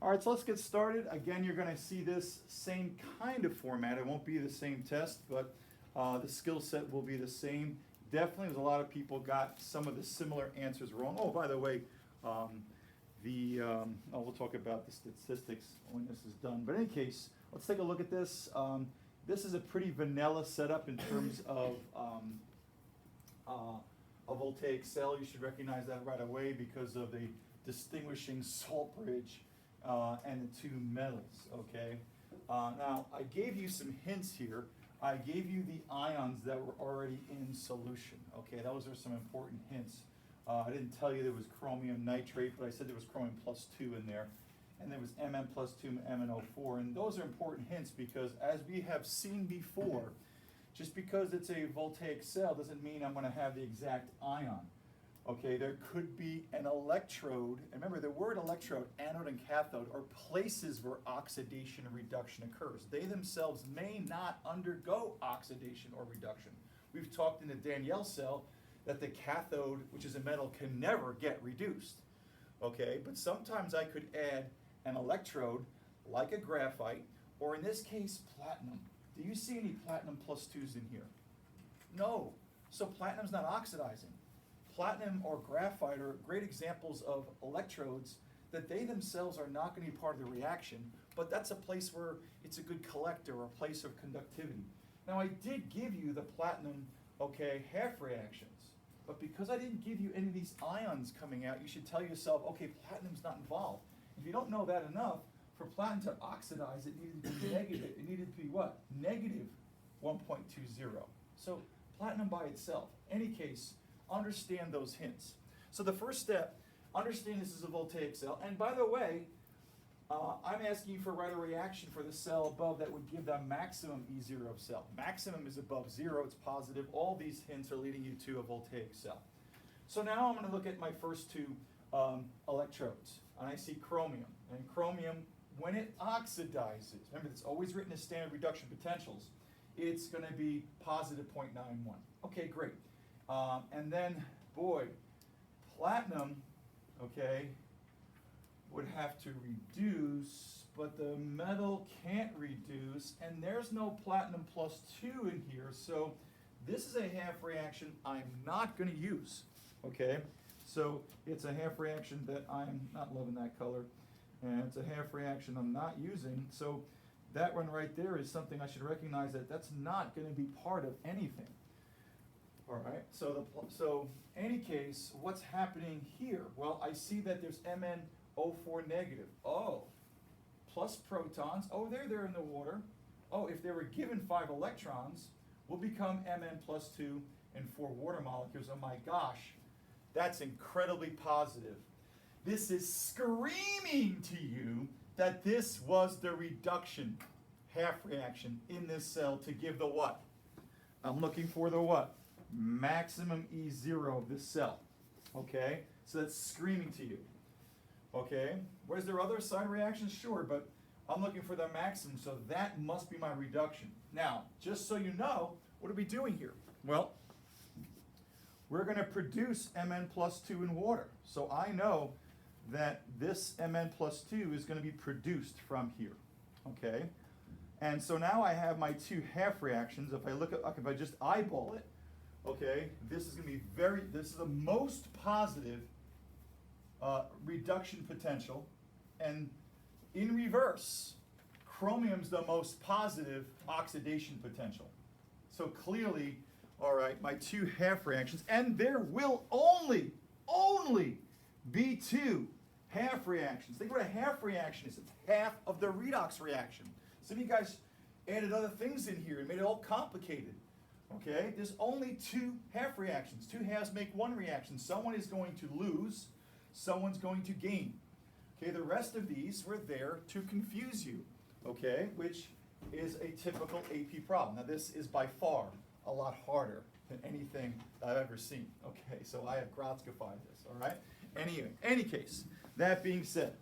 All right, so let's get started. Again, you're going to see this same kind of format. It won't be the same test, but the skill set will be the same. Definitely, there's a lot of people got some of the similar answers wrong. Oh, by the way, we'll talk about the statistics when this is done. But in any case, let's take a look at this. This is a pretty vanilla setup in terms of a voltaic cell. You should recognize that right away because of the distinguishing salt bridge and the two metals, okay? Now, I gave you some hints here. I gave you the ions that were already in solution, okay? Those are some important hints. I didn't tell you there was chromium nitrate, but I said there was chromium plus 2 in there. And there was Mn plus 2 and MnO4. And those are important hints because as we have seen before, just because it's a voltaic cell doesn't mean I'm going to have the exact ion. Okay, there could be an electrode, and remember the word electrode, anode and cathode, are places where oxidation and reduction occurs. They themselves may not undergo oxidation or reduction. We've talked in the Danielle cell that the cathode, which is a metal, can never get reduced. Okay, but sometimes I could add an electrode, like a graphite, or in this case, platinum. Do you see any platinum plus 2s in here? No, so platinum's not oxidizing. Platinum or graphite are great examples of electrodes that they themselves are not going to be part of the reaction, but that's a place where it's a good collector or a place of conductivity. Now I did give you the platinum, okay, half reactions, but because I didn't give you any of these ions coming out, you should tell yourself, okay, platinum's not involved. If you don't know that enough, for platinum to oxidize, it needed to be negative. It needed to be what? Negative 1.20. So platinum by itself. Any case, understand those hints. So the first step, understand this is a voltaic cell. And by the way, I'm asking you to write a reaction for the cell above that would give the maximum E0 of cell. Maximum is above 0, it's positive. All these hints are leading you to a voltaic cell. So now I'm going to look at my first two electrodes. And I see chromium. And chromium, when it oxidizes, remember it's always written as standard reduction potentials, it's going to be positive 0.91. Okay, great. And then, boy, platinum, okay, would have to reduce, but the metal can't reduce, and there's no platinum plus 2 in here, so this is a half reaction I'm not going to use, okay? So it's a half reaction that I'm not loving that color, and it's a half reaction I'm not using, so that one right there is something I should recognize that that's not going to be part of anything. All right, so any case, what's happening here? Well, I see that there's MnO4 negative. Oh, plus protons. Oh, they're in the water. Oh, if they were given 5 electrons, will become Mn plus 2 and 4 water molecules. Oh my gosh, that's incredibly positive. This is screaming to you that this was the reduction half reaction in this cell to give the what? I'm looking for the what? Maximum E0 of this cell, okay? So that's screaming to you, okay? Was there other side reactions? Sure, but I'm looking for the maximum, so that must be my reduction. Now, just so you know, what are we doing here? Well, we're going to produce Mn plus 2 in water. So I know that this Mn plus 2 is going to be produced from here, okay? And so now I have my two half reactions. If I look at, if I just eyeball it, okay, this is going to be this is the most positive reduction potential, and in reverse, chromium's the most positive oxidation potential. So clearly, all right, my two half reactions, and there will only be two half reactions. Think what a half reaction is. It's half of the redox reaction. Some of you guys added other things in here and made it all complicated. Okay, there's only two half reactions. Two halves make one reaction. Someone is going to lose, someone's going to gain. Okay, the rest of these were there to confuse you, okay, which is a typical AP problem. Now this is by far a lot harder than anything I've ever seen. Okay, so I have Grotzkified this, all right? Any case, that being said,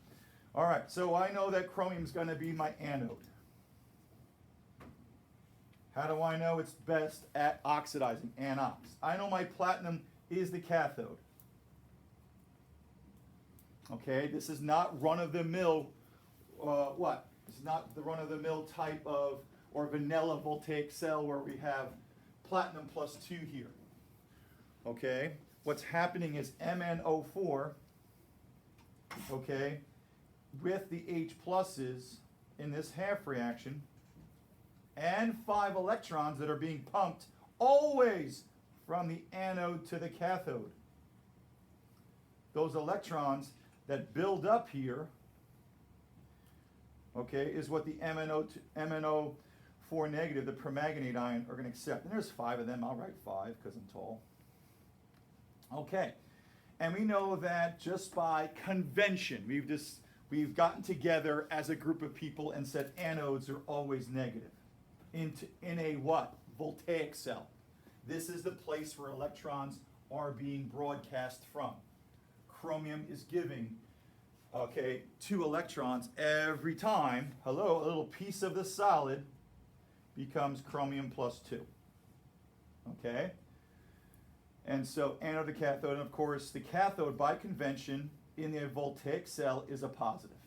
all right, so I know that chromium is going to be my anode. How do I know it's best at oxidizing? Anox. I know my platinum is the cathode. Okay, this is not run-of-the-mill what? It's not the run-of-the-mill type of, or vanilla voltaic cell where we have platinum plus 2 here. Okay? What's happening is MnO4, okay, with the H pluses in this half reaction, and 5 electrons that are being pumped always from the anode to the cathode. Those electrons that build up here, okay, is what the MnO4 negative, the permanganate ion, are going to accept. And there's 5 of them. I'll write 5 because I'm tall. Okay, and we know that just by convention, we've gotten together as a group of people and said anodes are always negative. In a what? Voltaic cell. This is the place where electrons are being broadcast from. Chromium is giving, okay, 2 electrons every time. Hello, a little piece of the solid becomes chromium plus 2. Okay? And so anode to cathode, and of course the cathode by convention in the voltaic cell is a positive.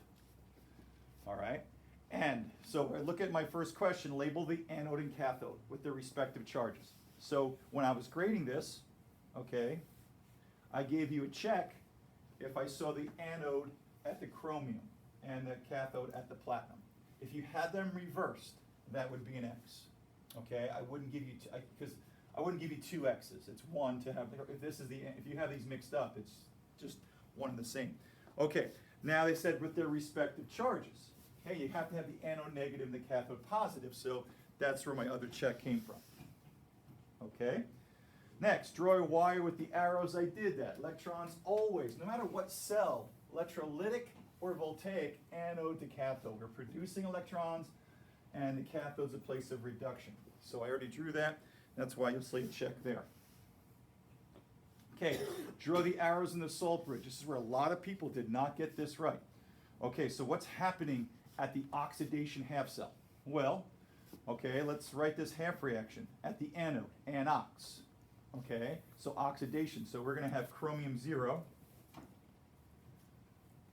All right? And so I look at my first question, label the anode and cathode with their respective charges. So when I was grading this, okay, I gave you a check if I saw the anode at the chromium and the cathode at the platinum. If you had them reversed, that would be an X. Okay, I wouldn't give you because I wouldn't give you 2 X's. It's one to have. If you have these mixed up, it's just one and the same. Okay, now they said with their respective charges. Hey, you have to have the anode negative and the cathode positive, so that's where my other check came from. Okay? Next, draw a wire with the arrows. I did that. Electrons always, no matter what cell, electrolytic or voltaic, anode to cathode. We're producing electrons, and the cathode's a place of reduction. So I already drew that. That's why you'll see a check there. Okay, draw the arrows in the salt bridge. This is where a lot of people did not get this right. Okay, so what's happening at the oxidation half cell? Well, okay, let's write this half reaction. At the anode, anox. Okay, so oxidation. So we're going to have chromium 0,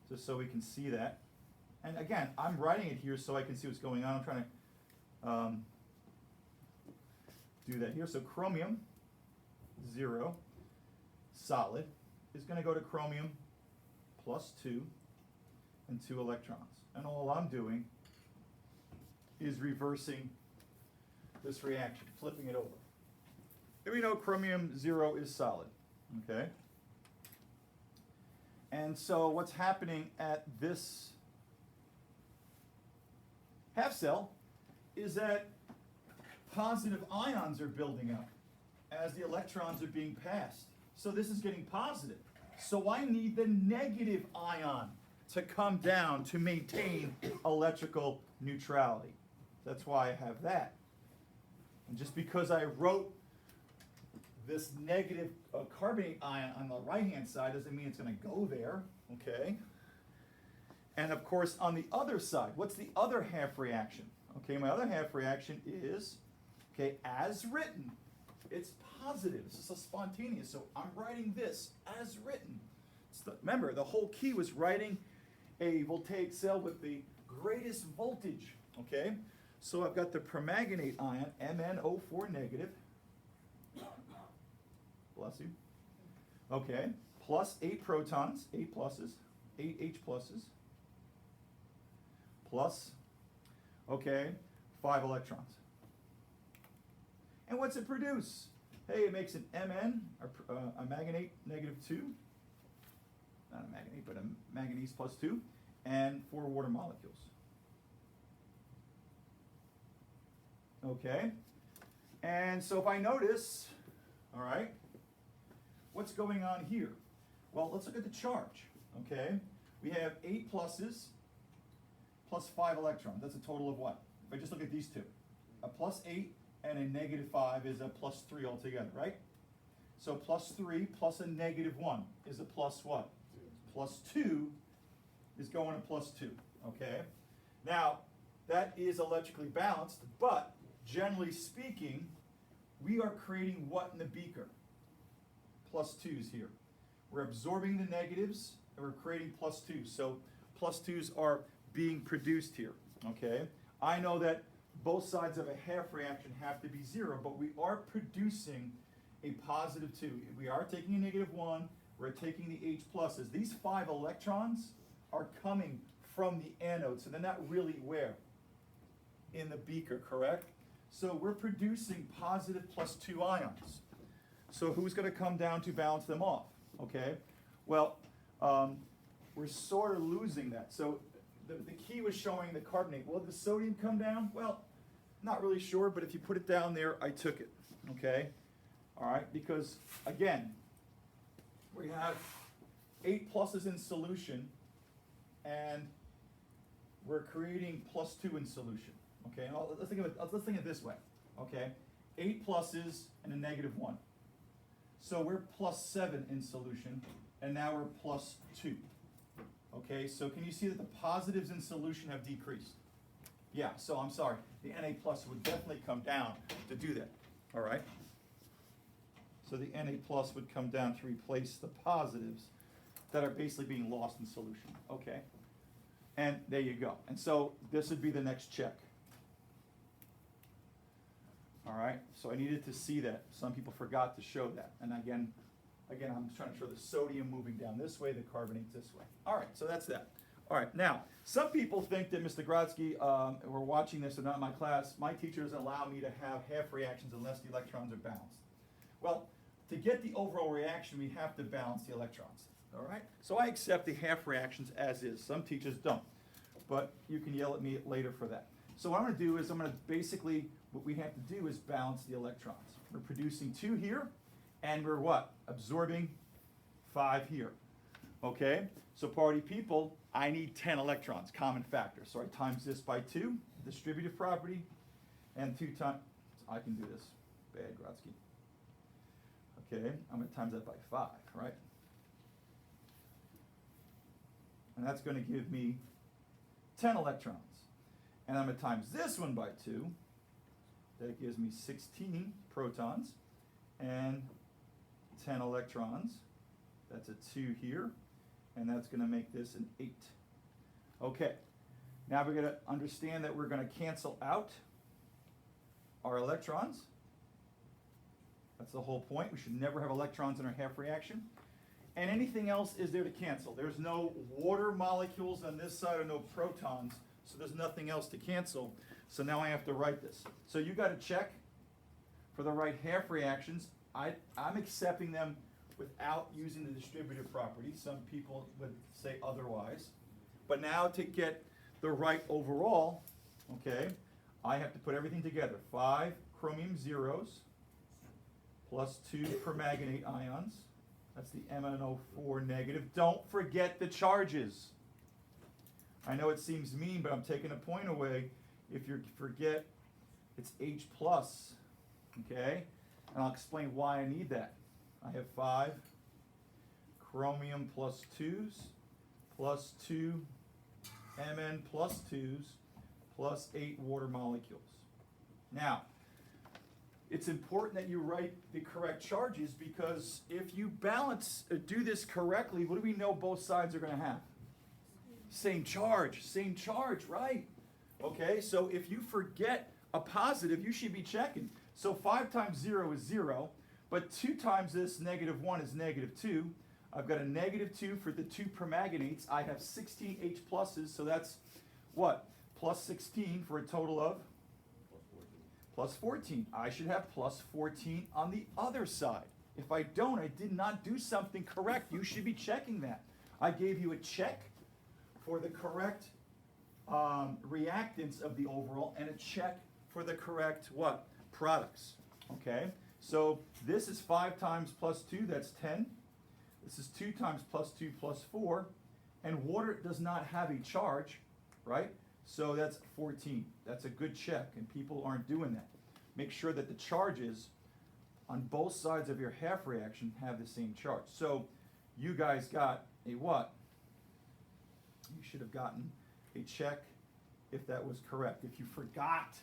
just so we can see that. And again, I'm writing it here so I can see what's going on. I'm trying to do that here. So chromium 0, solid, is going to go to chromium plus 2 and 2 electrons. And all I'm doing is reversing this reaction, flipping it over. And we know chromium 0 is solid, okay? And so what's happening at this half cell is that positive ions are building up as the electrons are being passed. So this is getting positive. So I need the negative ion to come down to maintain electrical neutrality. That's why I have that. And just because I wrote this negative carbonate ion on the right-hand side doesn't mean it's going to go there, okay? And of course, on the other side, what's the other half reaction? Okay, my other half reaction is, okay, as written. It's positive. This is a spontaneous, so I'm writing this as written. Remember, the whole key was writing a voltaic cell with the greatest voltage, okay? So I've got the permanganate ion, MnO4 negative, bless you, okay, plus 8 protons, 8 pluses, 8 H pluses, plus, okay, 5 electrons. And what's it produce? Hey, it makes an Mn, a manganate negative 2, not a manganate, but a manganese plus 2, and 4 water molecules. Okay, and so if I notice, all right, what's going on here? Well, let's look at the charge, okay? We have 8 pluses plus 5 electrons. That's a total of what? If I just look at these two, a plus 8 and a negative 5 is a plus 3 altogether, right? So plus 3 plus a negative 1 is a plus what? 2. Plus 2 is going to plus 2, okay? Now, that is electrically balanced, but generally speaking, we are creating what in the beaker? Plus 2s here. We're absorbing the negatives, and we're creating plus 2s. So plus 2s are being produced here, okay? I know that both sides of a half reaction have to be 0, but we are producing a positive 2. We are taking a negative 1, we're taking the H pluses. These 5 electrons are coming from the anode, so they're not really where? In the beaker, correct? So we're producing positive +2 ions. So who's going to come down to balance them off? Okay, well, we're sort of losing that. So the key was showing the carbonate. Will the sodium come down? Well, not really sure, but if you put it down there, I took it. Okay, all right, because again, we have 8 pluses in solution, and we're creating +2 in solution. Okay, and let's think of it this way. Okay, 8 pluses and a negative 1. So we're +7 in solution, and now we're +2. Okay, so can you see that the positives in solution have decreased? Yeah, so I'm sorry, the Na plus would definitely come down to do that. All right. So the Na plus would come down to replace the positives that are basically being lost in solution. Okay, and there you go. And so this would be the next check. All right, so I needed to see that. Some people forgot to show that. And again, I'm trying to show the sodium moving down this way, the carbonates this way. All right, so that's that. All right, now, some people think that Mr. Grodsky, we're watching this or not in my class, my teacher doesn't allow me to have half reactions unless the electrons are balanced. Well, to get the overall reaction, we have to balance the electrons. All right, so I accept the half reactions as is. Some teachers don't, but you can yell at me later for that. So what I'm going to do is basically, what we have to do is balance the electrons. We're producing 2 here, and we're what? Absorbing 5 here. Okay, so party people, I need 10 electrons, common factor. So I times this by 2, distributive property, and 2 times, I can do this, bad Grodsky. Okay, I'm going to times that by 5, right? And that's going to give me 10 electrons. And I'm going to times this one by 2. That gives me 16 protons and 10 electrons. That's a 2 here. And that's going to make this an 8. Okay. Now we're going to understand that we're going to cancel out our electrons. That's the whole point. We should never have electrons in our half reaction. And anything else is there to cancel. There's no water molecules on this side or no protons. So there's nothing else to cancel. So now I have to write this. So you got to check for the right half reactions. I'm accepting them without using the distributive property. Some people would say otherwise. But now to get the right overall, okay, I have to put everything together. 5 chromium zeros plus 2 permanganate ions. That's the MnO4 negative. Don't forget the charges. I know it seems mean, but I'm taking a point away. If you forget, it's H plus, okay? And I'll explain why I need that. I have 5 chromium plus 2s plus 2 Mn plus 2s plus 8 water molecules. Now, it's important that you write the correct charges because if you do this correctly, what do we know both sides are going to have? Same charge, right? Okay, so if you forget a positive, you should be checking. So 5 times 0 is 0, but 2 times this -1 is -2. I've got a -2 for the 2 permanganates. I have 16 H pluses, so that's what? Plus 16 for a total of? Plus 14. I should have plus 14 on the other side. If I don't, I did not do something correct. You should be checking that. I gave you a check for the correct reactants of the overall and a check for the correct what? Products. Okay? So this is 5 times plus 2, that's 10. This is 2 times plus 2 plus 4. And water does not have a charge, right? So that's 14. That's a good check, and people aren't doing that. Make sure that the charges on both sides of your half reaction have the same charge. So you guys got a what? You should have gotten a check if that was correct. If you forgot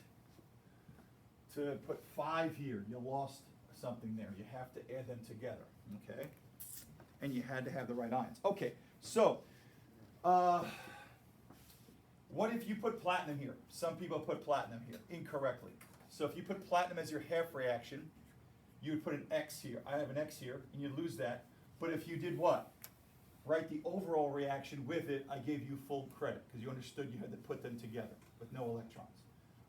to put 5 here, you lost something there. You have to add them together, okay? And you had to have the right ions. Okay, so What if you put platinum here? Some people put platinum here incorrectly. So if you put platinum as your half reaction, you would put an X here. I have an X here, and you'd lose that. But if you did what? Write the overall reaction with it, I gave you full credit, because you understood you had to put them together with no electrons.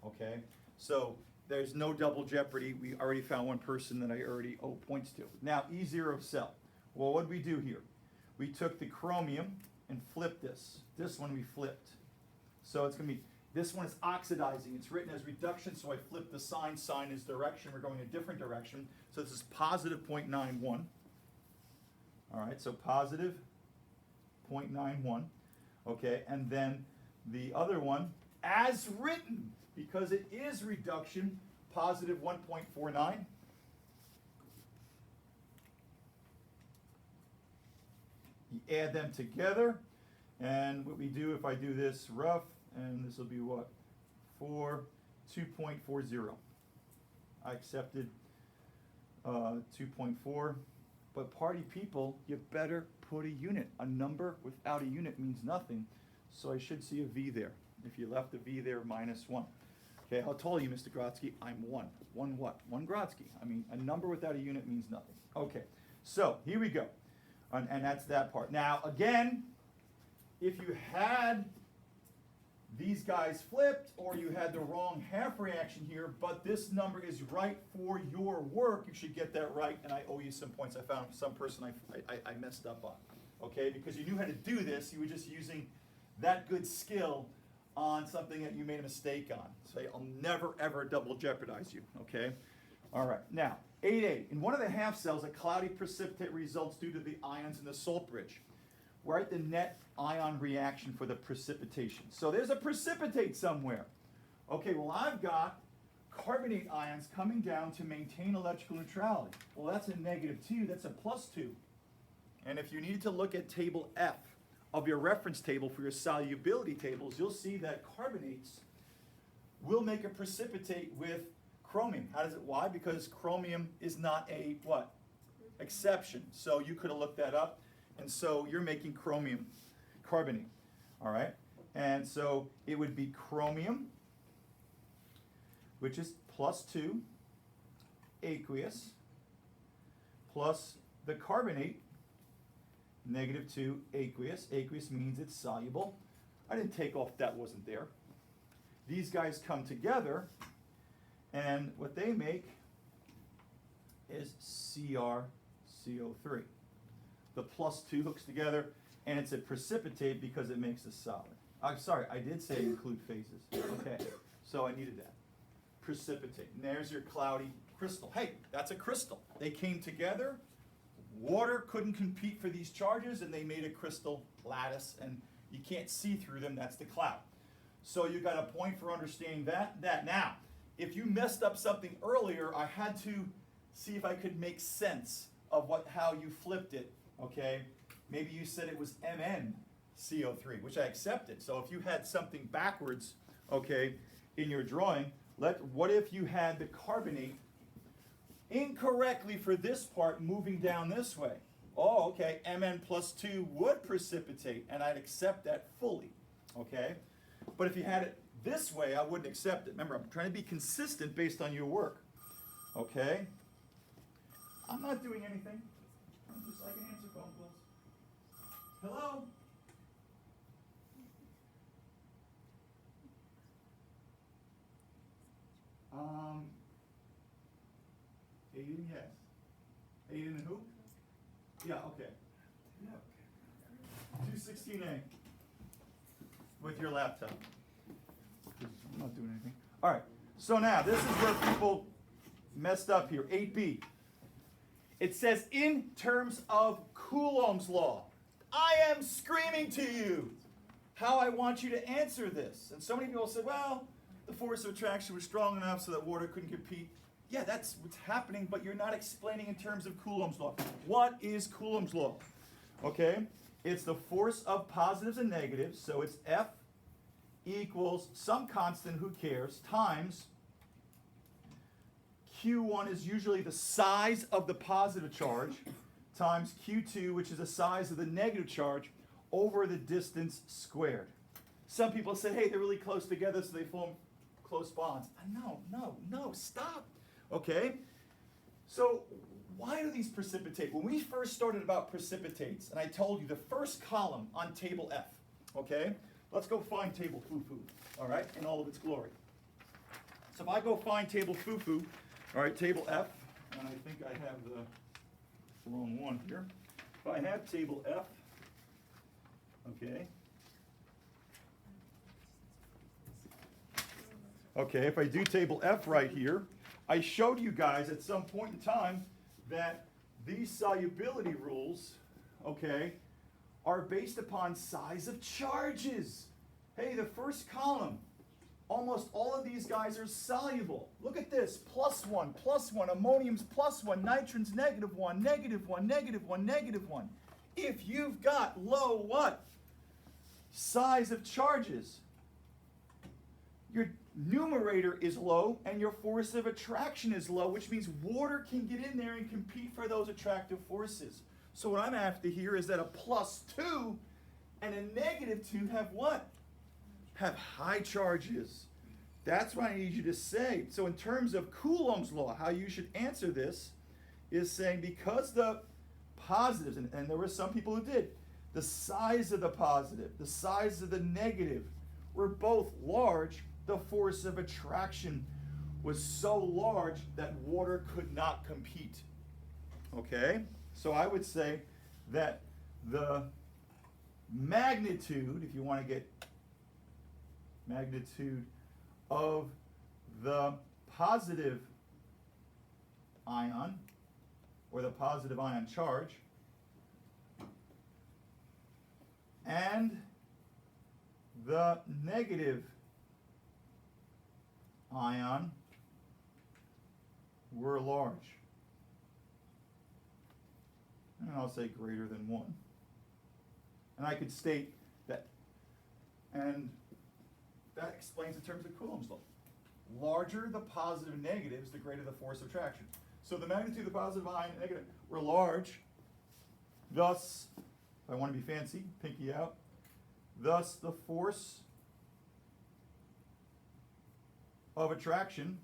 Okay? So there's no double jeopardy. We already found one person that I already owe points to. Now, E0 cell. Well, what did we do here? We took the chromium and flipped this. This one we flipped. So it's going to be, this one is oxidizing. It's written as reduction, so I flipped the sign. Sign is direction. We're going a different direction. So this is positive 0.91. All right, so positive 0.91. Okay, and then the other one, as written, because it is reduction, positive 1.49. You add them together, and what we do, if I do this rough, and this will be what? 2.40. I accepted 2.4. But party people, you better put a unit. A number without a unit means nothing. So I should see a V there. If you left a V there, -1. Okay, how tall are you, Mr. Grodsky? I'm 1. 1 what? 1 Grodsky. I mean, a number without a unit means nothing. Okay, so here we go. And that's that part. Now, again, if you had these guys flipped, or you had the wrong half reaction here, but this number is right for your work, you should get that right, and I owe you some points. I found some person I messed up on, okay? Because you knew how to do this, you were just using that good skill on something that you made a mistake on. So I'll never, ever double jeopardize you, okay? All right, now, 8A. In one of the half cells, a cloudy precipitate results due to the ions in the salt bridge. Write the net ion reaction for the precipitation. So there's a precipitate somewhere. Okay, well, I've got carbonate ions coming down to maintain electrical neutrality. Well, that's a -2, that's a +2. And if you needed to look at table F of your reference table for your solubility tables, you'll see that carbonates will make a precipitate with chromium. How does it? Why? Because chromium is not a what? Exception. So you could have looked that up. And so you're making chromium carbonate, all right? And so it would be chromium, which is +2 aqueous, plus the carbonate, -2 aqueous. Aqueous means it's soluble. I didn't take off that wasn't there. These guys come together, and what they make is CrCO3. The +2 hooks together, and it's a precipitate because it makes a solid. I'm sorry, I did say include phases. Okay, so I needed that. Precipitate. And there's your cloudy crystal. Hey, that's a crystal. They came together. Water couldn't compete for these charges, and they made a crystal lattice, and you can't see through them. That's the cloud. So you got a point for understanding that. Now, if you messed up something earlier, I had to see if I could make sense of how you flipped it. Okay, maybe you said it was MnCO3, which I accepted. So if you had something backwards, okay, in your drawing, what if you had the carbonate incorrectly for this part moving down this way? Oh, okay, Mn+2 would precipitate, and I'd accept that fully, okay? But if you had it this way, I wouldn't accept it. Remember, I'm trying to be consistent based on your work, okay? I'm not doing anything. I can answer phone calls. Hello? Aiden, yes. Aiden and who? Yeah, okay. 216A. With your laptop. I'm not doing anything. All right, so now this is where people messed up here. 8B. It says, in terms of Coulomb's law. I am screaming to you how I want you to answer this. And so many people said, well, the force of attraction was strong enough so that water couldn't compete. Yeah, that's what's happening, but you're not explaining in terms of Coulomb's law. What is Coulomb's law? Okay, it's the force of positives and negatives, so it's F equals some constant, who cares, times Q1 is usually the size of the positive charge, times Q2, which is the size of the negative charge, over the distance squared. Some people say, hey, they're really close together, so they form close bonds. No, stop. Okay? So why do these precipitate? When we first started about precipitates, and I told you the first column on table F, okay? Let's go find table foo-foo, all right, in all of its glory. So if I go find table foo-foo, all right, table F, and I think I have the wrong one here. If I have table F, okay. Okay, if I do table F right here, I showed you guys at some point in time that these solubility rules, okay, are based upon size of charges. Hey, the first column, almost all of these guys are soluble. Look at this, +1, +1, ammonium's +1, nitrogen's -1, -1, -1, -1. If you've got low what? Size of charges, your numerator is low and your force of attraction is low, which means water can get in there and compete for those attractive forces. So what I'm after here is that a +2 and a -2 have what? Have high charges. That's what I need you to say. So in terms of Coulomb's law, how you should answer this is saying because the positives, and there were some people who did, the size of the positive, the size of the negative were both large, the force of attraction was so large that water could not compete. Okay? So I would say that the magnitude, if you want to get magnitude of the positive ion, or the positive ion charge, and the negative ion were large. And I'll say greater than 1. And I could state that, and that explains in terms of Coulomb's law. Larger the positive and negatives, the greater the force of attraction. So the magnitude of the positive ion and negative were large. Thus, if I want to be fancy, pinky out. Thus, the force of attraction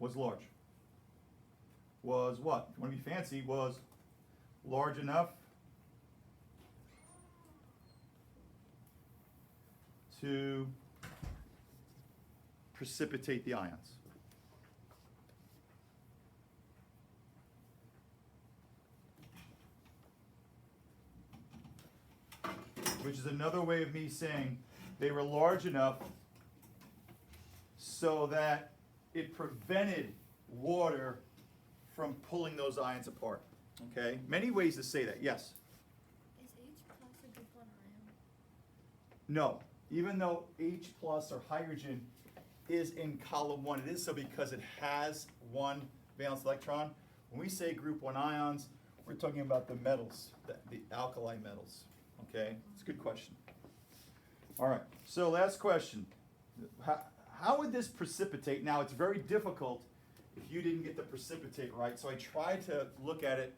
was large. Was what? If you want to be fancy, was large enough to precipitate the ions. Which is another way of me saying they were large enough so that it prevented water from pulling those ions apart. Okay? Many ways to say that. Yes? Is H plus a group 1 ion? No. Even though H plus or hydrogen is in column 1, it is so because it has one valence electron. When we say group 1 ions, we're talking about the metals, the alkali metals. Okay? It's a good question. All right. So last question. How would this precipitate? Now, it's very difficult if you didn't get the precipitate right. So I tried to look at it.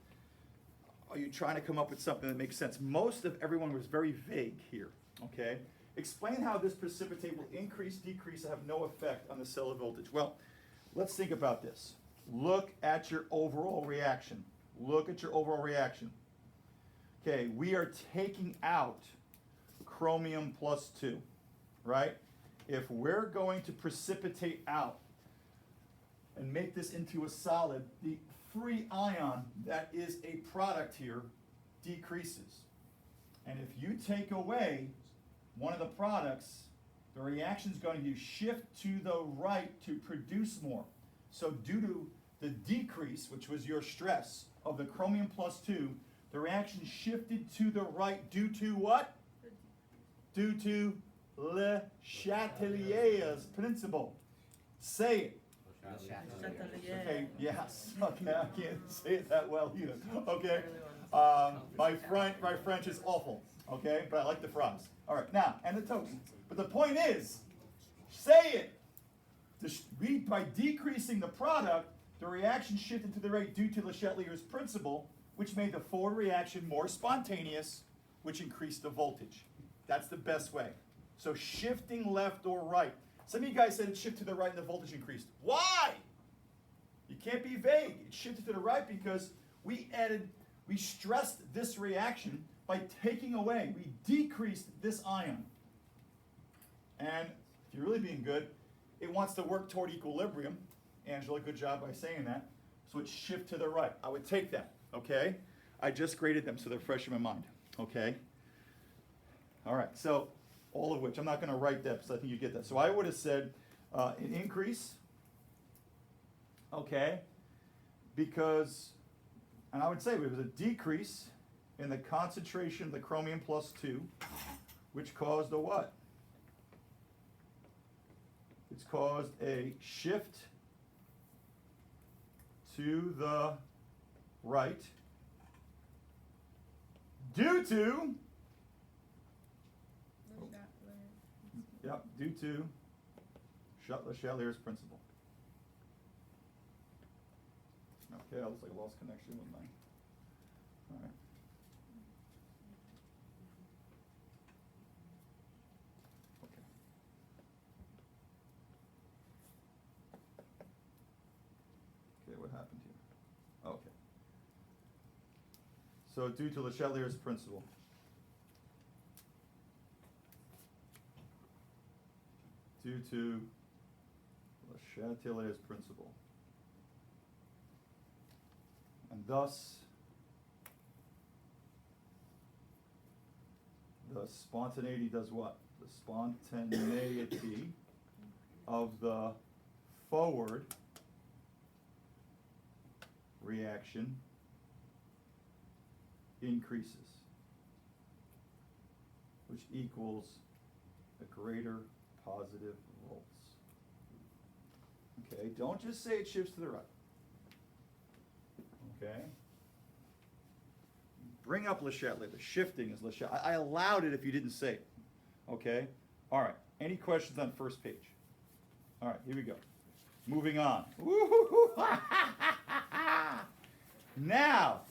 Are you trying to come up with something that makes sense? Most of everyone was very vague here. Okay? Explain how this precipitate will increase, decrease, and have no effect on the cellular voltage. Well, let's think about this. Look at your overall reaction. Look at your overall reaction. Okay, we are taking out chromium +2, right? If we're going to precipitate out and make this into a solid, the free ion that is a product here decreases. And if you take away one of the products, the reaction is going to shift to the right to produce more. So due to the decrease, which was your stress, of the chromium +2, the reaction shifted to the right due to what? Due to Le Chatelier's principle. Say it. Okay, yes. Okay, I can't say it that well either. Okay. My French is awful. Okay, but I like the fries. All right, now, and the toast. But the point is, say it. By decreasing the product, the reaction shifted to the right due to Le Chatelier's principle, which made the forward reaction more spontaneous, which increased the voltage. That's the best way. So shifting left or right. Some of you guys said it shifted to the right and the voltage increased. Why? You can't be vague. It shifted to the right because we stressed this reaction by taking away, we decreased this ion. And if you're really being good, it wants to work toward equilibrium. Angela, good job by saying that. So it shift to the right. I would take that, okay? I just graded them, so they're fresh in my mind, okay? All right, so all of which, I'm not going to write that because I think you get that. So I would have said an increase, okay, because, and I would say it was a decrease in the concentration of the chromium plus 2, which caused a what? It's caused a shift to the right due to, due to Le Chatelier's principle. Okay, I looks like I lost connection with my, all right. Okay. Okay, what happened here? Okay. So due to Le Chatelier's principle. Due to Le Chatelier's principle. And thus, the spontaneity does what? The spontaneity of the forward reaction increases, which equals a greater positive volts. Okay, don't just say it shifts to the right. Okay? Bring up Le Chatelier. The shifting is Le Chatelier. I allowed it if you didn't say it. Okay? All right. Any questions on first page? All right, here we go. Moving on. Now,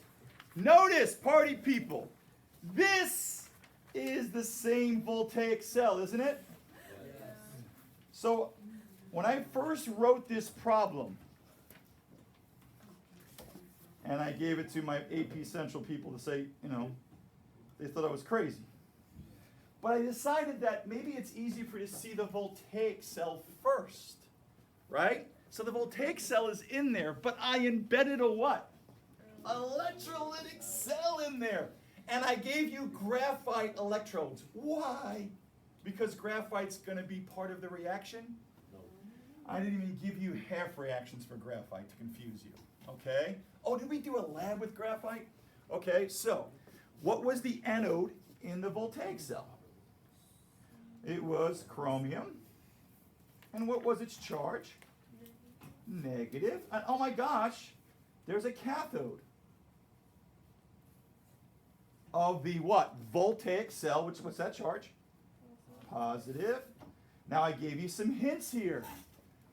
notice, party people, this is the same voltaic cell, isn't it? Yes. So, when I first wrote this problem, and I gave it to my AP Central people to say, you know, they thought I was crazy. But I decided that maybe it's easier for you to see the voltaic cell first, right? So the voltaic cell is in there, but I embedded a what? Electrolytic cell in there. And I gave you graphite electrodes. Why? Because graphite's going to be part of the reaction? No. I didn't even give you half reactions for graphite to confuse you. Okay? Oh, did we do a lab with graphite? Okay, so what was the anode in the voltaic cell? It was chromium. And what was its charge? Negative. And oh my gosh, there's a cathode of the what? Voltaic cell, what's that charge? Positive. Now I gave you some hints here.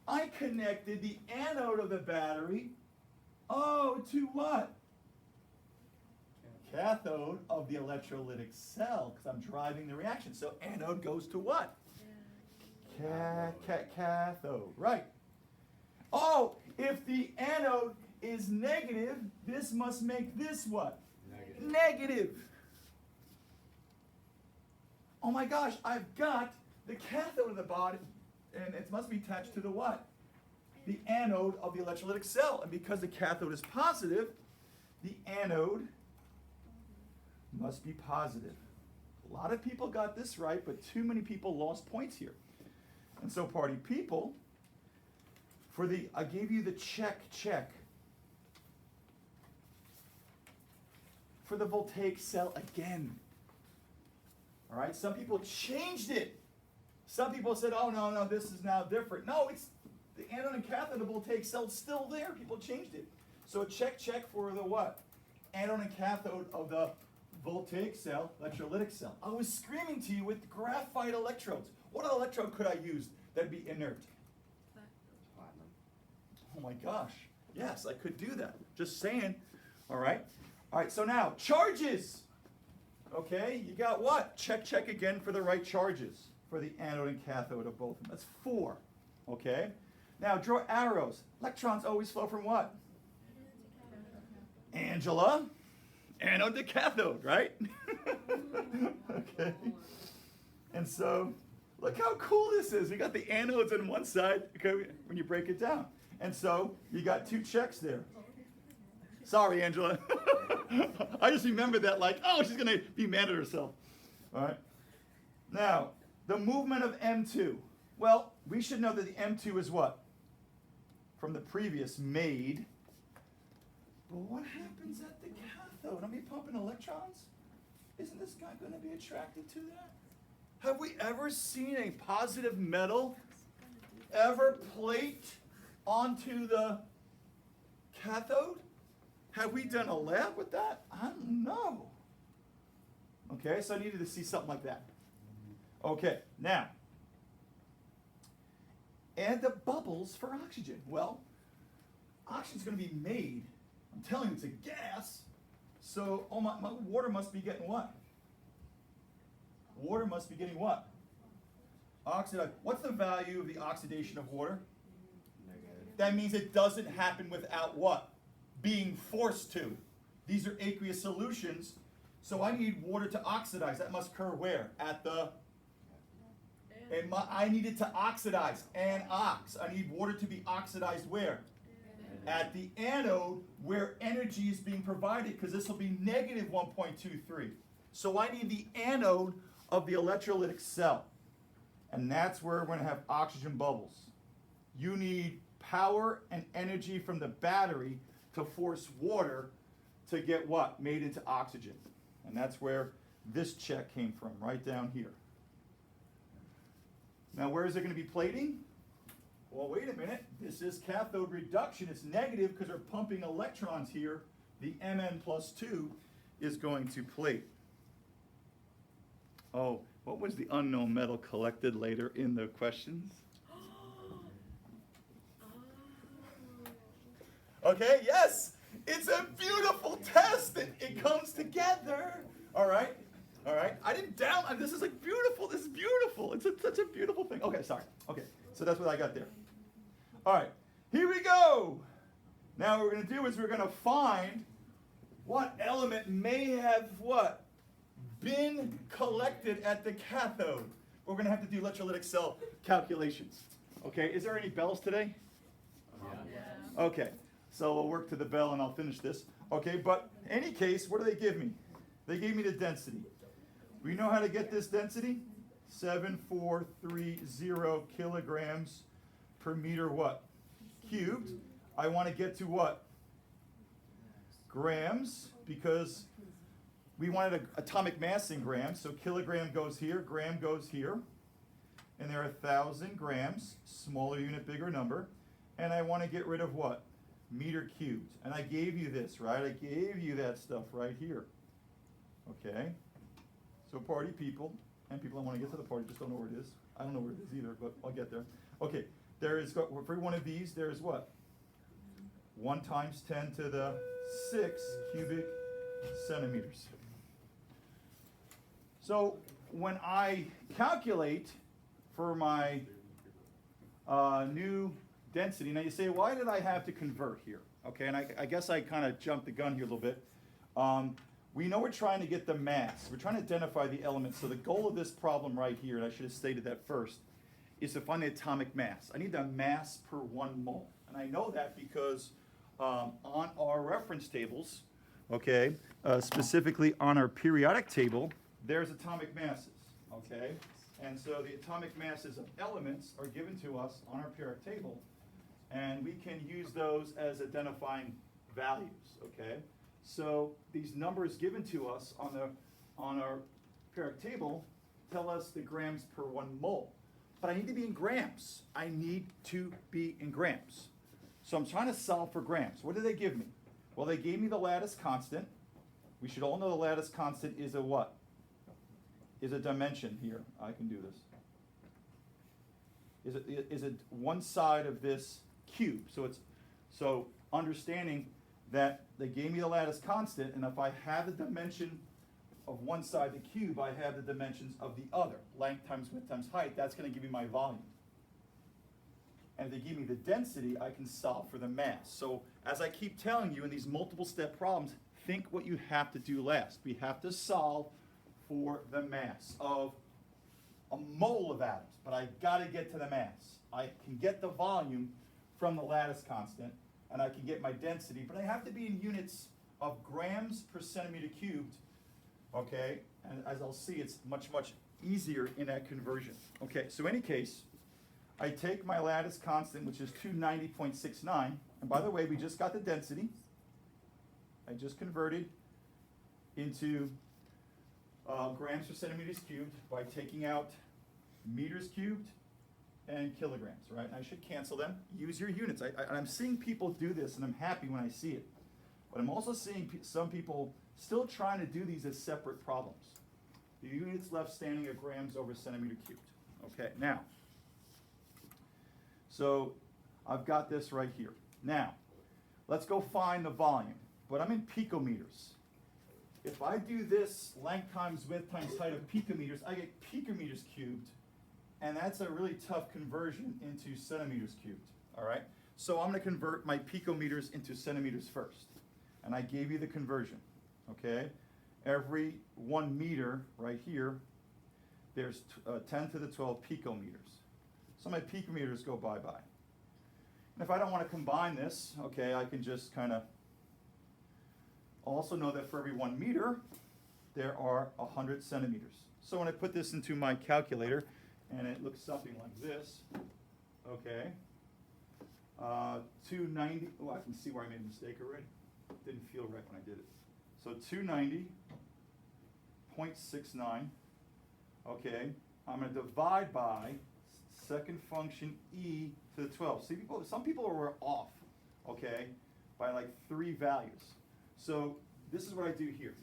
I connected the anode of the battery, to what? Cathode of the electrolytic cell, because I'm driving the reaction. So anode goes to what? Cathode, right. Oh, if the anode is negative, this must make this what? Negative. Oh my gosh, I've got the cathode of the body, and it must be attached to the what? The anode of the electrolytic cell. And because the cathode is positive, the anode must be positive. A lot of people got this right, but too many people lost points here. And so, party people, I gave you the check. For the voltaic cell again. All right, some people changed it. Some people said, oh, no, this is now different. No, it's the anode and cathode of the voltaic cell is still there. People changed it. So a check for the what? Anode and cathode of the voltaic cell, electrolytic cell. I was screaming to you with graphite electrodes. What electrode could I use that'd be inert? Oh my gosh. Yes, I could do that. Just saying. All right. All right, so now, charges. Okay, you got what? Check again for the right charges for the anode and cathode of both of them. That's 4. Okay? Now draw arrows. Electrons always flow from what? Angela, anode to cathode, right? Okay. And so, look how cool this is. We got the anodes on one side, okay, when you break it down. And so, you got 2 checks there. Sorry, Angela. I just remembered that like, oh, she's going to be mad at herself. All right. Now, the movement of M2. Well, we should know that the M2 is what? From the previous, made. But what happens at the cathode? Are we pumping electrons? Isn't this guy going to be attracted to that? Have we ever seen a positive metal ever plate onto the cathode? Have we done a lab with that? I don't know. Okay, so I needed to see something like that. Okay, now, and the bubbles for oxygen. Well, oxygen's going to be made. I'm telling you, it's a gas. So, oh, my water must be getting what? Water must be getting what? Oxidized. What's the value of the oxidation of water? Negative. That means it doesn't happen without what? Being forced to. These are aqueous solutions, so I need water to oxidize. That must occur where? At the... I need it to oxidize. Anox. I need water to be oxidized where? At the anode, where energy is being provided, because this will be negative 1.23. So I need the anode of the electrolytic cell. And that's where we're going to have oxygen bubbles. You need power and energy from the battery to force water to get what? Made into oxygen. And that's where this check came from, right down here. Now, where is it going to be plating? Well, wait a minute. This is cathode reduction. It's negative because we're pumping electrons here. The Mn plus 2 is going to plate. Oh, what was the unknown metal collected later in the questions? Okay, yes. It's a beautiful test. It comes together. All right. All right. I didn't down. This is like beautiful. This is beautiful. It's such a beautiful thing. Okay, sorry. Okay, so that's what I got there. All right. Here we go. Now what we're going to do is we're going to find what element may have what? Been collected at the cathode. We're going to have to do electrolytic cell calculations. Okay, is there any bells today? Yeah. Okay, so we'll work to the bell and I'll finish this. Okay, but in any case, what do they give me? They gave me the density. We know how to get this density? 7,430 kilograms per meter what? Cubed. I want to get to what? Grams, because we wanted an atomic mass in grams, so kilogram goes here, gram goes here, and there are 1,000 grams, smaller unit, bigger number, and I want to get rid of what? Meter cubed. And I gave you this, right? I gave you that stuff right here. Okay? So party people, and people that want to get to the party just don't know where it is. I don't know where it is either, but I'll get there. Okay, there is, for one of these, there is what? 1 times 10 to the 6 cubic centimeters. So when I calculate for my new density, now you say, why did I have to convert here? Okay, and I guess I kind of jumped the gun here a little bit. We know we're trying to get the mass. We're trying to identify the elements. So the goal of this problem right here, and I should have stated that first, is to find the atomic mass. I need the mass per 1 mole. And I know that because on our reference tables, okay, specifically on our periodic table, there's atomic masses, okay? And so the atomic masses of elements are given to us on our periodic table, and we can use those as identifying values, okay? So these numbers given to us on our periodic table tell us the grams per 1 mole. But I need to be in grams. I need to be in grams. So I'm trying to solve for grams. What did they give me? Well, they gave me the lattice constant. We should all know the lattice constant is a what? Is a dimension here. I can do this. Is it one side of this cube? So understanding that they gave me the lattice constant, and if I have the dimension of one side, the cube, I have the dimensions of the other. Length times width times height, that's going to give me my volume. And if they give me the density, I can solve for the mass. So as I keep telling you in these multiple step problems, think what you have to do last. We have to solve for the mass of a mole of atoms, but I got to get to the mass. I can get the volume from the lattice constant, and I can get my density, but I have to be in units of grams per centimeter cubed, okay? And as I'll see, it's much, much easier in that conversion. Okay, so in any case, I take my lattice constant, which is 290.69, and by the way, we just got the density. I just converted into grams per centimeters cubed by taking out meters cubed and kilograms, right? And I should cancel them. Use your units. I'm seeing people do this, and I'm happy when I see it. But I'm also seeing some people still trying to do these as separate problems. The units left standing are grams over centimeter cubed. Okay, now, so I've got this right here. Now, let's go find the volume. But I'm in picometers. If I do this length times width times height of picometers, I get picometers cubed, and that's a really tough conversion into centimeters cubed, all right? So I'm going to convert my picometers into centimeters first, and I gave you the conversion, okay? Every 1 meter right here, there's 10 to the 12 picometers. So my picometers go bye-bye. And if I don't want to combine this, okay, I can just kind of also know that for every 1 meter, there are 100 centimeters. So when I put this into my calculator, and it looks something like this, okay, 290, oh, I can see where I made a mistake already. Didn't feel right when I did it. So 290.69, okay, I'm going to divide by second function e to the 12. See, some people were off, okay, by like 3 values. So this is what I do here.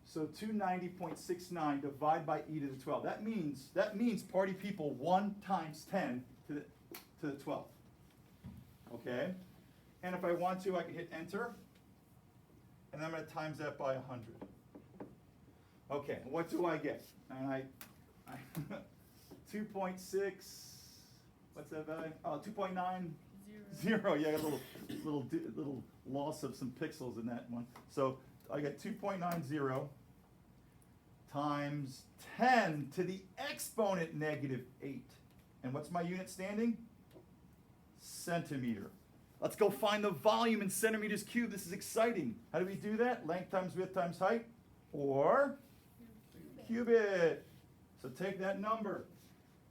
So 290.69 divide by e to the 12. That means party people 1 times 10 to the 12. Okay? And if I want to, I can hit enter. And I'm going to times that by 100. Okay, what do I get? And I 2.6, what's that value? Oh, 2.9. Zero. Yeah, I got a little loss of some pixels in that one. So I get 2.90 times 10 to the exponent -8. And what's my unit standing? Centimeter. Let's go find the volume in centimeters cubed. This is exciting. How do we do that? Length times width times height, or cubit. So take that number.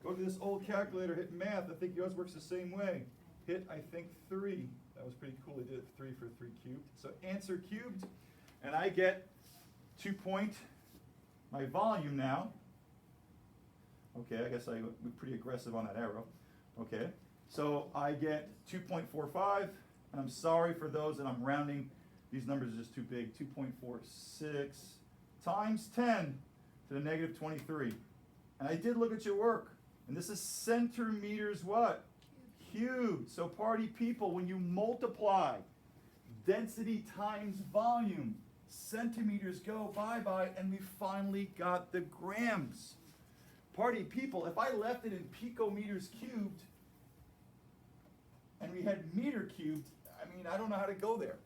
Go to this old calculator, hit math. I think yours works the same way. Hit, I think, 3. That was pretty cool. They did it 3 for 3 cubed. So answer cubed, and I get my volume now. Okay, I guess I was pretty aggressive on that arrow. Okay, so I get 2.45, and I'm sorry for those that I'm rounding. These numbers are just too big. 2.46 times 10 to the -23. And I did look at your work, and this is centimeters what? Cubed. So party people, when you multiply density times volume, centimeters go bye-bye, and we finally got the grams. Party people, if I left it in picometers cubed, and we had meter cubed, I mean, I don't know how to go there.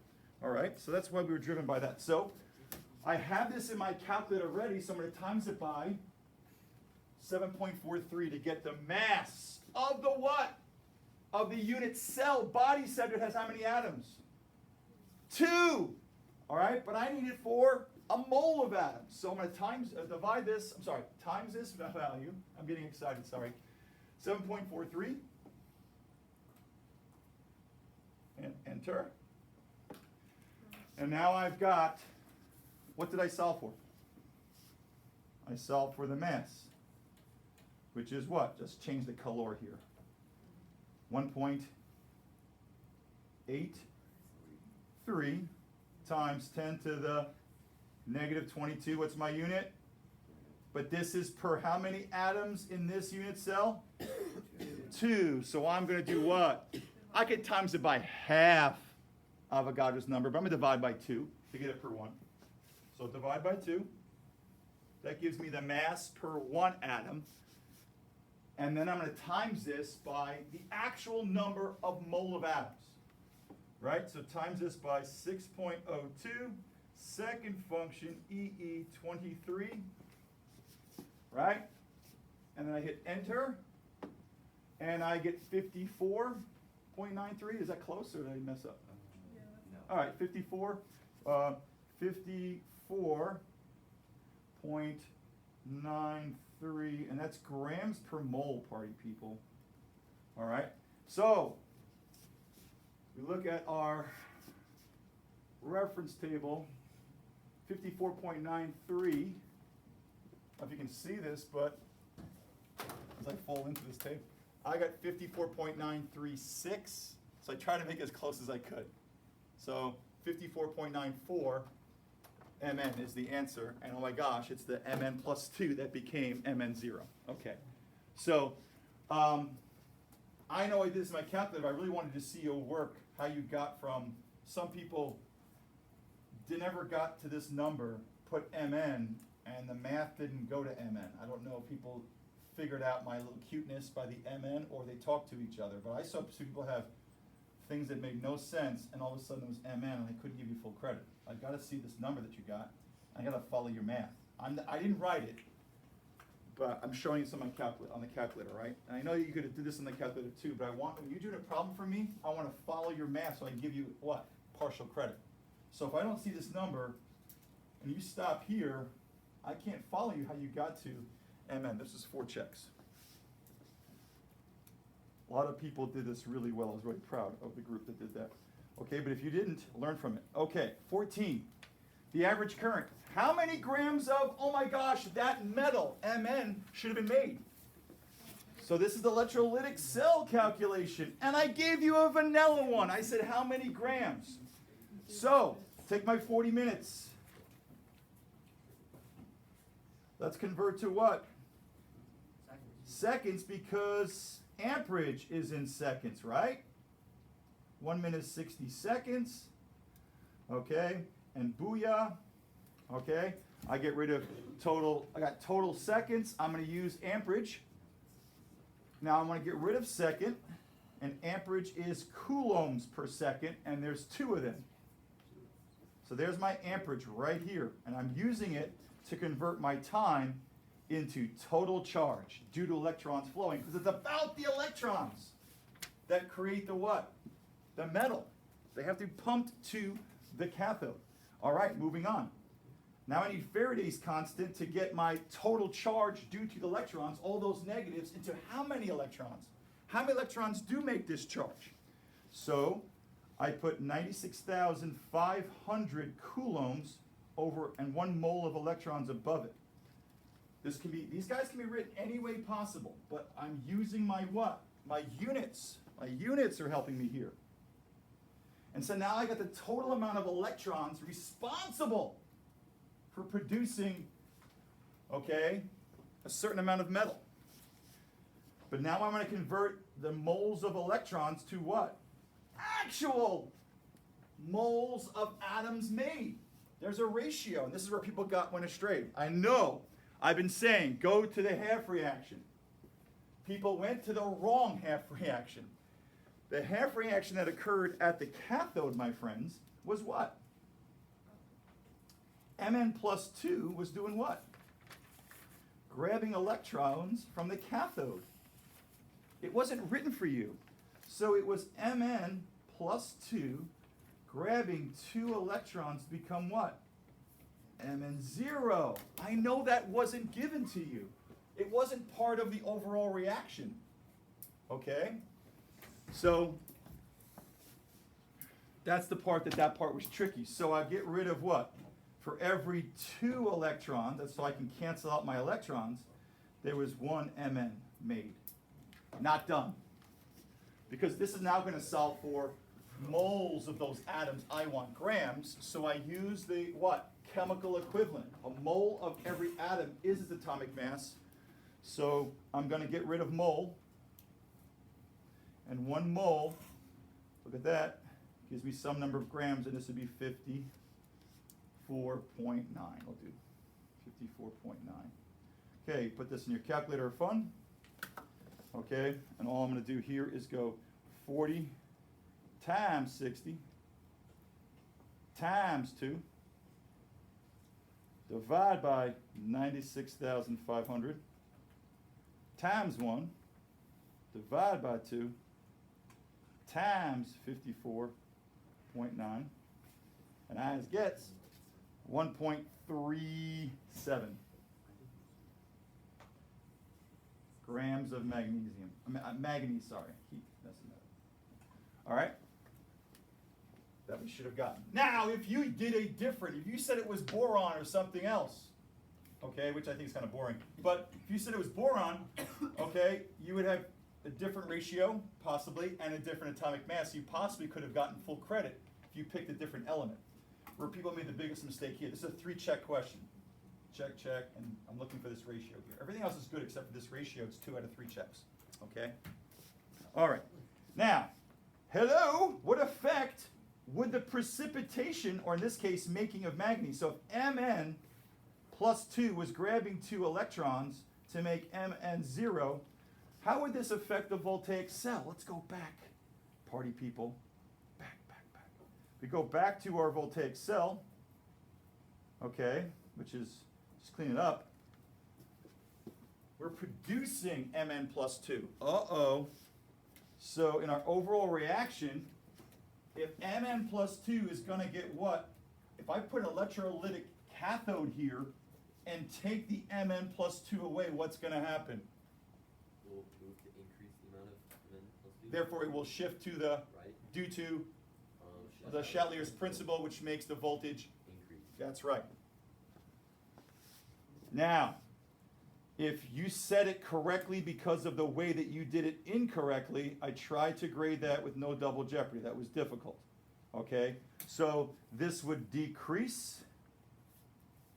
All right, so that's why we were driven by that. So I have this in my calculator ready, so I'm going to times it by 7.43 to get the mass of the what? Of the unit cell. Body center has how many atoms? 2. All right, but I need it for a mole of atoms. So I'm going to times this value. I'm getting excited, sorry. 7.43. And enter. And now I've got, what did I solve for? I solved for the mass, which is what? Just change the color here. 1.83 times 10 to the -22. What's my unit? But this is per how many atoms in this unit cell? 2. So I'm going to do what? I could times it by half Avogadro's number, but I'm going to divide by 2 to get it per 1. So divide by 2. That gives me the mass per one atom. And then I'm going to times this by the actual number of mole of atoms. Right? So times this by 6.02. Second function, EE23. Right? And then I hit enter. And I get 54.93. Is that close or did I mess up? No. All right, 54. 54.93, and that's grams per mole, party people. All right, so we look at our reference table, 54.93. I don't know if you can see this, but as I fall into this table, I got 54.936, so I tried to make it as close as I could. So 54.94 Mn is the answer, and oh my gosh, it's the Mn plus 2 that became Mn0. Okay, so I know I did this in my calculator. I really wanted to see your work, how you got from, some people never got to this number, put Mn, and the math didn't go to Mn. I don't know if people figured out my little cuteness by the Mn or they talked to each other, but I saw people have things that made no sense, and all of a sudden it was Mn, and I couldn't give you full credit. I got to see this number that you got. I got to follow your math. I didn't write it, but I'm showing you some on the calculator, right? And I know you could do this on the calculator too, but when you're doing a problem for me, I want to follow your math so I can give you what? Partial credit. So if I don't see this number, and you stop here, I can't follow you how you got to Mn. This is 4 checks. A lot of people did this really well. I was really proud of the group that did that. Okay, but if you didn't, learn from it. Okay, 14. The average current. How many grams of, oh my gosh, that metal, Mn, should have been made? So this is the electrolytic cell calculation. And I gave you a vanilla one. I said, how many grams? So, take my 40 minutes. Let's convert to what? Seconds, because amperage is in seconds, right? 1 minute is 60 seconds. Okay, and booyah. Okay, I get rid of total, I got total seconds. I'm going to use amperage. Now I'm going to get rid of second, and amperage is coulombs per second, and there's 2 of them. So there's my amperage right here, and I'm using it to convert my time into total charge due to electrons flowing, because it's about the electrons that create the what? The metal. They have to be pumped to the cathode. All right, moving on. Now I need Faraday's constant to get my total charge due to the electrons, all those negatives, into how many electrons? How many electrons do make this charge? So I put 96,500 coulombs over and 1 mole of electrons above it. These guys can be written any way possible, but I'm using my what? My units. My units are helping me here. And so now I got the total amount of electrons responsible for producing, okay, a certain amount of metal. But now I'm going to convert the moles of electrons to what? Actual moles of atoms made. There's a ratio, and this is where people went astray. I know. I've been saying, go to the half reaction. People went to the wrong half reaction. The half reaction that occurred at the cathode, my friends, was what? Mn plus 2 was doing what? Grabbing electrons from the cathode. It wasn't written for you. So it was Mn plus 2 grabbing 2 electrons to become what? Mn0. I know that wasn't given to you. It wasn't part of the overall reaction. Okay? So that's the part that part was tricky. So I get rid of what? For every 2 electrons, that's so I can cancel out my electrons, there was 1 Mn made. Not done. Because this is now going to solve for moles of those atoms. I want grams, so I use the what? Chemical equivalent. A mole of every atom is its atomic mass. So I'm going to get rid of mole. And 1 mole, look at that, gives me some number of grams, and this would be 50. I'll do 54.9. Okay, put this in your calculator of fun. Okay, and all I'm going to do here is go 40 times 60 times 2 divide by 96,500 times 1 divide by 2 times 54.9, and as gets 1.37 grams of magnesium. Manganese, sorry. Keep messing that up. All right? That we should have gotten. Now, if you did a different, if you said it was boron or something else, okay, which I think is kind of boring, but if you said it was boron, okay, you would have a different ratio, possibly, and a different atomic mass. You possibly could have gotten full credit if you picked a different element. Where people made the biggest mistake here. This is a 3-check question. Check, check, and I'm looking for this ratio here. Everything else is good except for this ratio. It's 2 out of 3 checks. Okay? All right. Now, hello, what effect would the precipitation, or in this case, making of manganese, so if Mn plus 2 was grabbing 2 electrons to make Mn0, how would this affect the voltaic cell? Let's go back, party people. Back. We go back to our voltaic cell, okay, which is, just clean it up. We're producing Mn plus 2. Uh-oh. So in our overall reaction, if Mn plus 2 is going to get what? If I put an electrolytic cathode here and take the Mn plus 2 away, what's going to happen? Will move to increase the amount of Mn plus 2. Therefore, it will shift to the, due to the Chatelier's principle, which makes the voltage increase. That's right. Now, if you said it correctly because of the way that you did it incorrectly, I tried to grade that with no double jeopardy. That was difficult. Okay? So this would decrease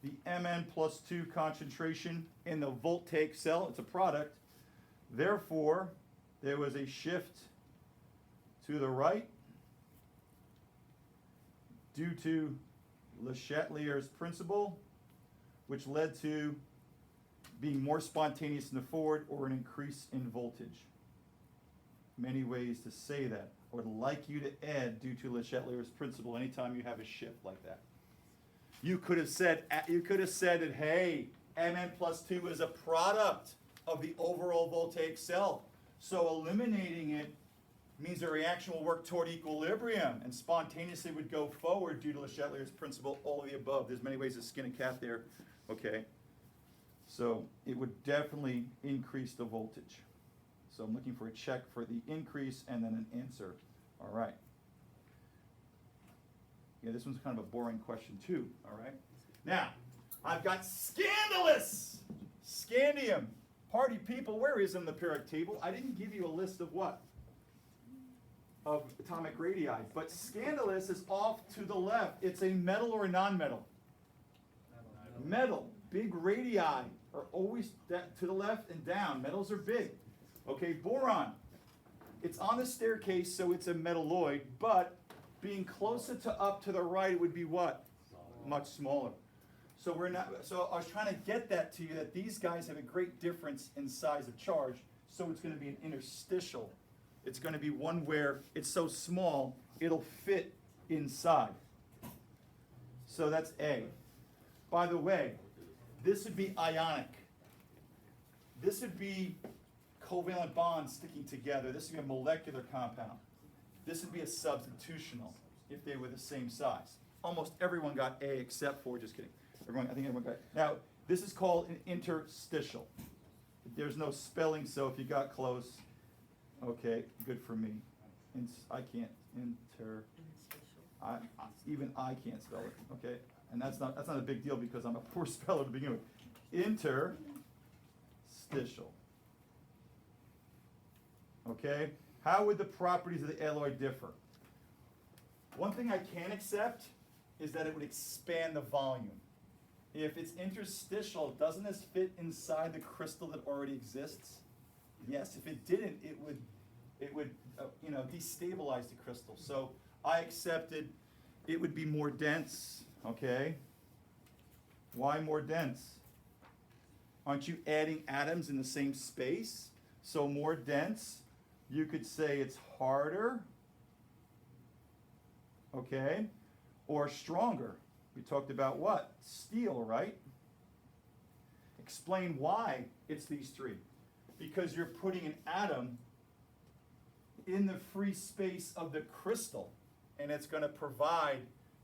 the Mn plus 2 concentration in the voltaic cell. It's a product. Therefore, there was a shift to the right due to Le Chatelier's principle, which led to being more spontaneous in the forward or an increase in voltage. Many ways to say that. I would like you to add due to Le Chatelier's principle anytime you have a shift like that. You could have said that, hey, Mn plus 2 is a product of the overall voltaic cell. So eliminating it means the reaction will work toward equilibrium and spontaneously would go forward due to Le Chatelier's principle, all of the above. There's many ways to skin a cat there, okay? So it would definitely increase the voltage. So I'm looking for a check for the increase and then an answer. All right. Yeah, this one's kind of a boring question too, all right? Now, I've got scandalous scandium. Party people, where is in the periodic table? I didn't give you a list of what? Of atomic radii, but scandalous is off to the left. It's a metal or a non-metal? Metal. Big radii are always to the left and down. Metals are big. Okay, boron. It's on the staircase, so it's a metalloid, but being closer to up to the right, it would be what? Much smaller. So we're not. So I was trying to get that to you, that these guys have a great difference in size of charge. So it's going to be an interstitial. It's going to be one where it's so small it'll fit inside. So that's A. By the way, this would be ionic. This would be covalent bonds sticking together. This would be a molecular compound. This would be a substitutional if they were the same size. Almost everyone got A except for, just kidding. I think everyone got A. Now, this is called an interstitial. There's no spelling, so if you got close, okay, good for me. I can't, even I can't spell it, okay? And that's not a big deal because I'm a poor speller to begin with. Interstitial. Okay? How would the properties of the alloy differ? One thing I can accept is that it would expand the volume. If it's interstitial, doesn't this fit inside the crystal that already exists? Yes. If it didn't, it would destabilize the crystal. So I accepted it would be more dense. Okay. Why more dense? Aren't you adding atoms in the same space? So more dense, you could say it's harder, okay? Or stronger. We talked about what? Steel, right? Explain why it's these three. Because you're putting an atom in the free space of the crystal, and it's going to provide,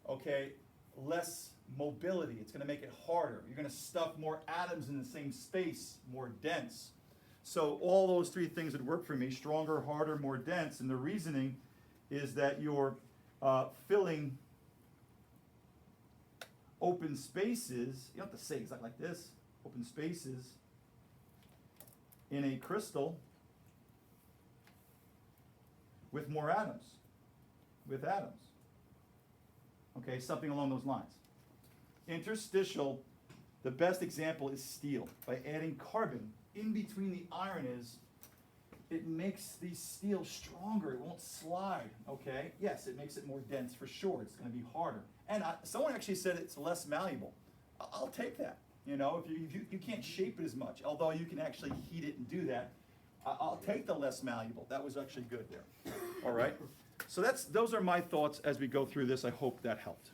okay, less mobility. It's going to make it harder. You're going to stuff more atoms in the same space, more dense. So all those three things would work for me: stronger, harder, more dense. And the reasoning is that you're filling open spaces. You don't have to say exactly like this. Open spaces in a crystal with more atoms. With atoms. Okay, something along those lines. Interstitial, the best example is steel. By adding carbon in between the iron it makes the steel stronger. It won't slide, okay? Yes, it makes it more dense for sure. It's going to be harder. And someone actually said it's less malleable. I'll take that. You know, if you can't shape it as much, although you can actually heat it and do that. I'll take the less malleable. That was actually good there. All right? So those are my thoughts as we go through this. I hope that helped.